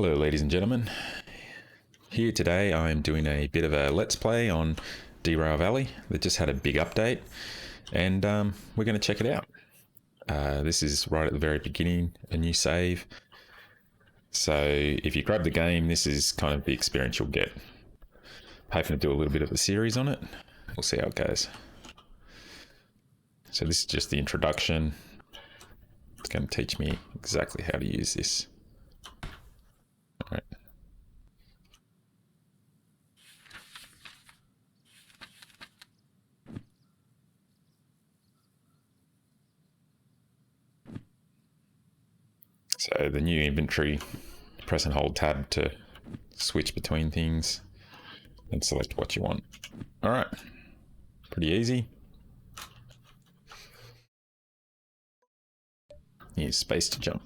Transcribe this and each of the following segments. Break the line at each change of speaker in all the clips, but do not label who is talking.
Hello ladies and gentlemen, here today I'm doing a bit of a let's play on Derail Valley that just had a big update and we're going to check it out. This is right at the very beginning, a new save, so if you grab the game this is kind of the experience you'll get. Hoping to do a little bit of a series on it, we'll see how it goes. So this is just the introduction. It's going to teach me exactly how to use this. Alright. So the new inventory, press and hold tab to switch between things and select what you want. Alright, pretty easy. Use space to jump.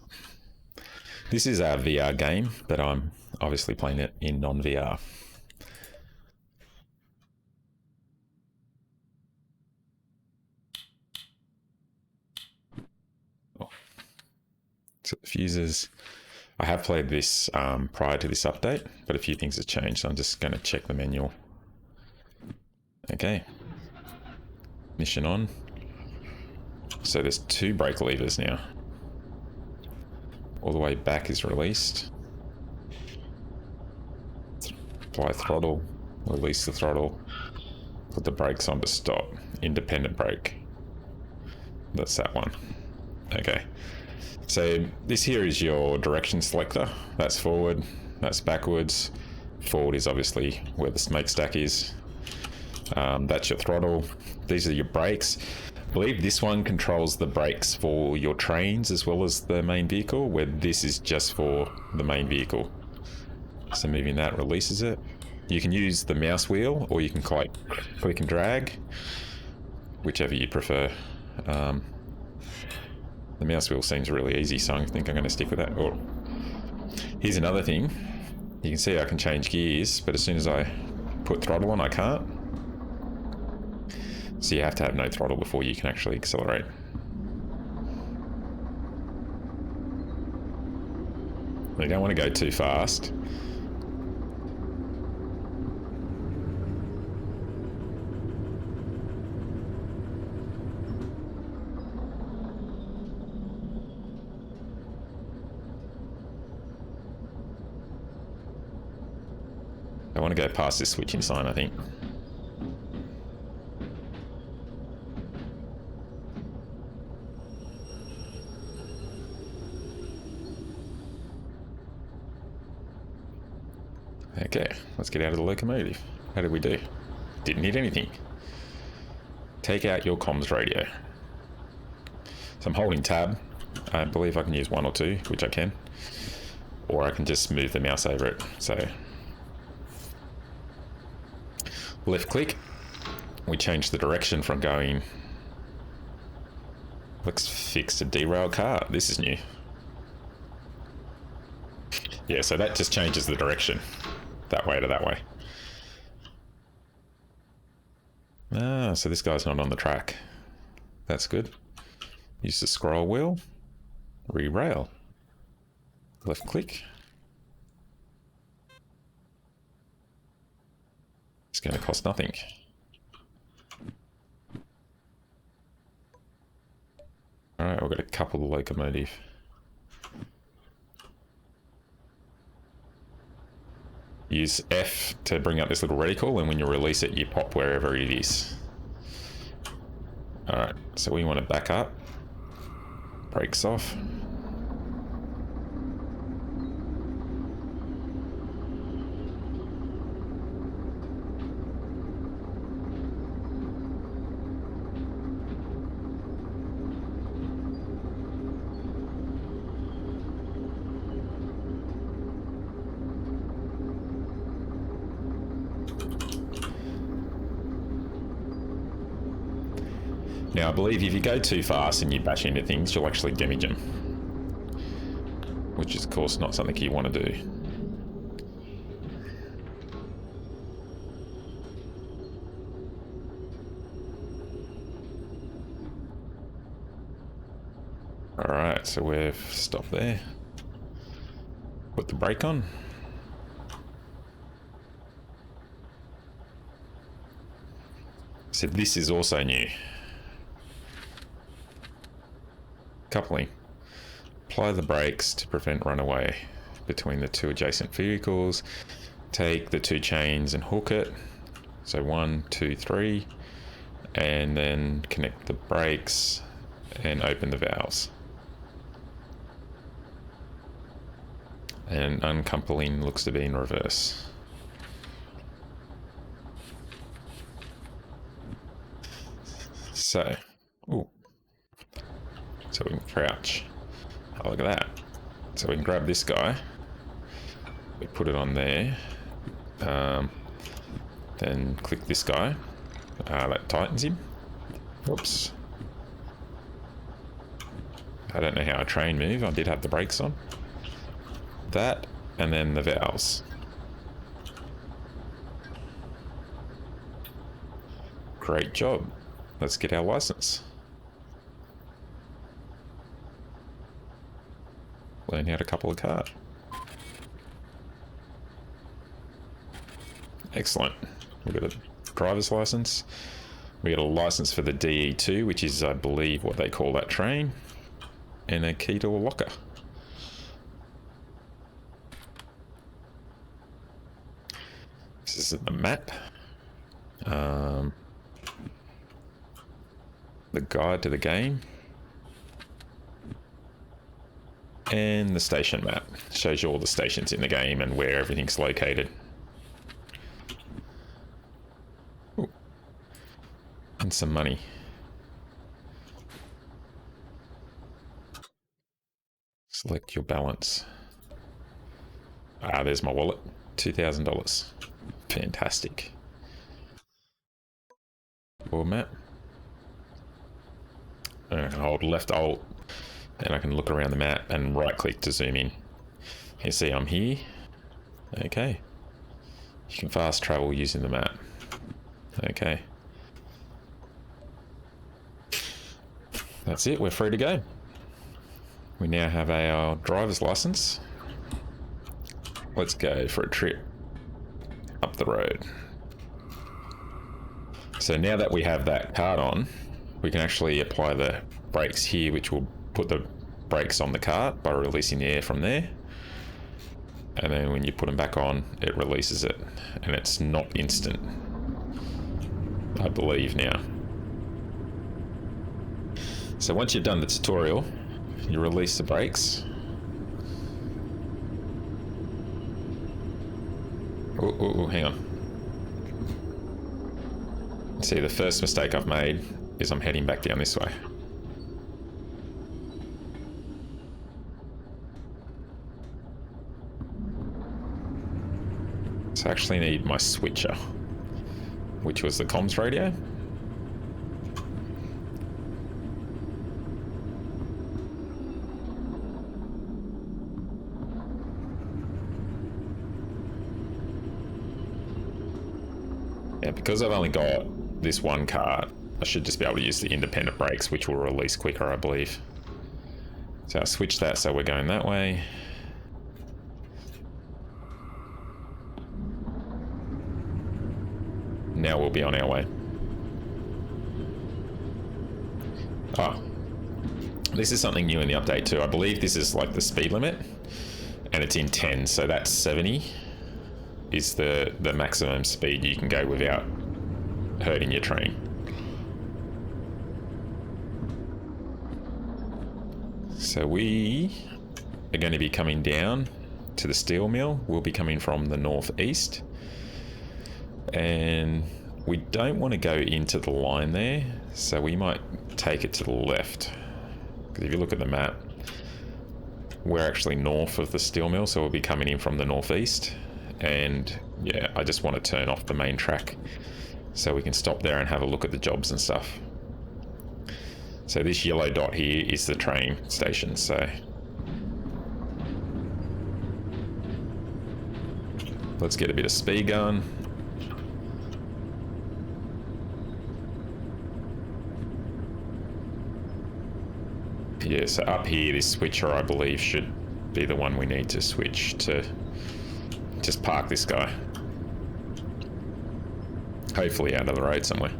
This is a VR game, but I'm obviously playing it in non-VR. Oh. So the fuses, I have played this prior to this update, but a few things have changed, so I'm just going to check the manual. Okay, mission on. So there's two brake levers now. All the way back is released. Apply throttle, release the throttle, put the brakes on to stop. Independent brake. That's that one. Okay. So this here is your direction selector. That's forward, that's backwards. Forward is obviously where the smokestack is. That's your throttle. These are your brakes. I believe this one controls the brakes for your trains as well as the main vehicle, where this is just for the main vehicle. So moving that releases it. You can use the mouse wheel or you can click and drag, whichever you prefer. The mouse wheel seems really easy, so I think I'm going to stick with that. Oh, here's another thing. You can see I can change gears, but as soon as I put throttle on, I can't. So you have to have no throttle before you can actually accelerate. You don't want to go too fast. I want to go past this switching sign, I think. Okay, let's get out of the locomotive. How did we do? Didn't hit anything. Take out your comms radio. So I'm holding tab. I believe I can use one or two, which I can. Or I can just move the mouse over it. So left click. We change the direction from going. Let's fix a derail car. This is new. Yeah, so that just changes the direction. That way to that way. Ah, so this guy's not on the track. That's good. Use the scroll wheel. Re-rail. Left click. It's going to cost nothing. Alright, we've got to couple the locomotive. Use F to bring up this little reticle, and when you release it, you pop wherever it is. Alright, so we want to back up. Brakes off. Now I believe if you go too fast and you bash into things, you'll actually damage them. Which is of course not something you want to do. Alright, so we've stopped there. Put the brake on. So this is also new. Coupling. Apply the brakes to prevent runaway between the two adjacent vehicles. Take the two chains and hook it. So 1, 2, 3. And then connect the brakes and open the valves. And uncoupling looks to be in reverse. So, ooh. So we can crouch. Oh, look at that. So we can grab this guy. We put it on there. Then click this guy. That tightens him. Whoops. I don't know how a train move. I did have the brakes on. That, and then the valves. Great job. Let's get our license. Learn how to couple a car. Excellent. We've got a driver's license. We got a license for the DE2, which is, I believe, what they call that train, and a key to a locker. This is the map. The guide to the game. And the station map. Shows you all the stations in the game and where everything's located. Ooh. And some money. Select your balance. There's my wallet. $2,000. Fantastic. World map. And I can hold left alt and I can look around the map and right click to zoom in. You see I'm here. Okay. You can fast travel using the map. Okay. That's it, we're free to go. We now have our driver's license. Let's go for a trip up the road. So now that we have that card on, we can actually apply the brakes here, which will put the brakes on the cart by releasing the air from there. And then when you put them back on, it releases it. And it's not instant, I believe now. So once you've done the tutorial, you release the brakes. Oh, hang on. See, the first mistake I've made is I'm heading back down this way. So I actually need my switcher, which was the comms radio. Yeah, because I've only got this one cart, I should just be able to use the independent brakes, which will release quicker, I believe. So I'll switch that so we're going that way. Now we'll be on our way. Oh, this is something new in the update too. I believe this is like the speed limit, and it's in 10, so that's 70 is the maximum speed you can go without hurting your train. So we are going to be coming down to the steel mill. We'll be coming from the northeast, and we don't want to go into the line there, so we might take it to the left, because if you look at the map, we're actually north of the steel mill, so we'll be coming in from the northeast. And yeah, I just want to turn off the main track so we can stop there and have a look at the jobs and stuff. So this yellow dot here is the train station, so let's get a bit of speed going. Yeah, so up here, this switcher, I believe, should be the one we need to switch to. Just park this guy. Hopefully out of the road somewhere.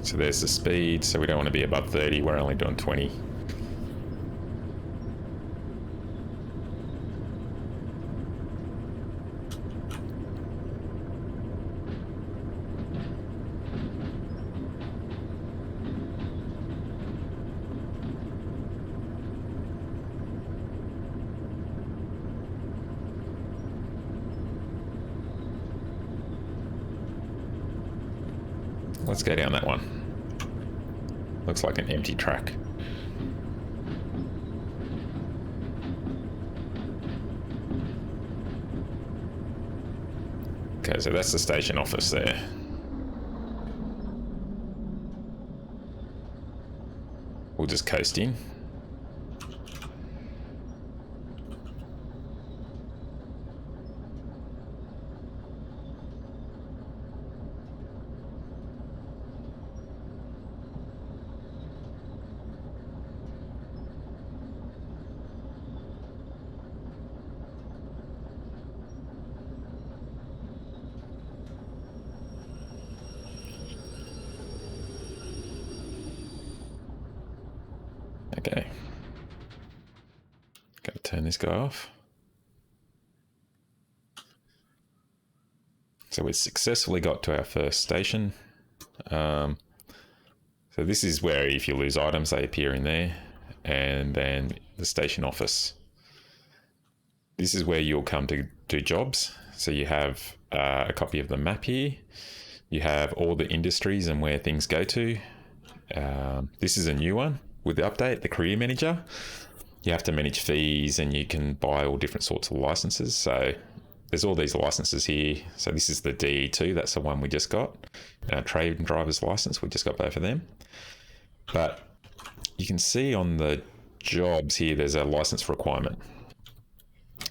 So there's the speed, so we don't want to be above 30, we're only doing 20. Let's go down that one. Looks like an empty track. Okay, so that's the station office there. We'll just coast in. Okay. Gotta turn this guy off. So we successfully got to our first station. So this is where if you lose items, they appear in there. And then the station office. This is where you'll come to do jobs. So you have a copy of the map here. You have all the industries and where things go to. This is a new one with the update, the career manager. You have to manage fees and you can buy all different sorts of licenses. So there's all these licenses here. So this is the DE2, that's the one we just got. Trade and driver's license, we just got both of them. But you can see on the jobs here, there's a license requirement.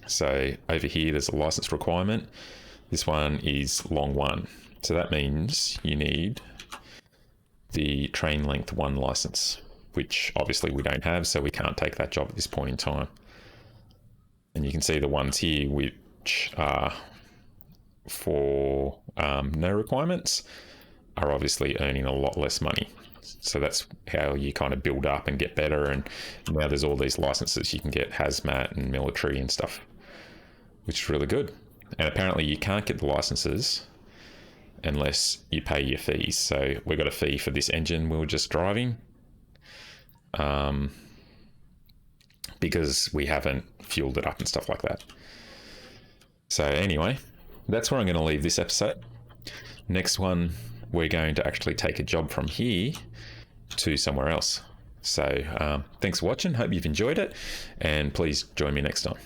So over here, there's a license requirement. This one is long 1. So that means you need the train length 1 license, which obviously we don't have, so we can't take that job at this point in time. And you can see the ones here which are for no requirements are obviously earning a lot less money. So that's how you kind of build up and get better. And now there's all these licenses. You can get hazmat and military and stuff, which is really good. And apparently you can't get the licenses unless you pay your fees. So we got a fee for this engine we were just driving, because we haven't fueled it up and stuff like that. So anyway, that's where I'm going to leave this episode. Next one, we're going to actually take a job from here to somewhere else. So thanks for watching. Hope you've enjoyed it, and please join me next time.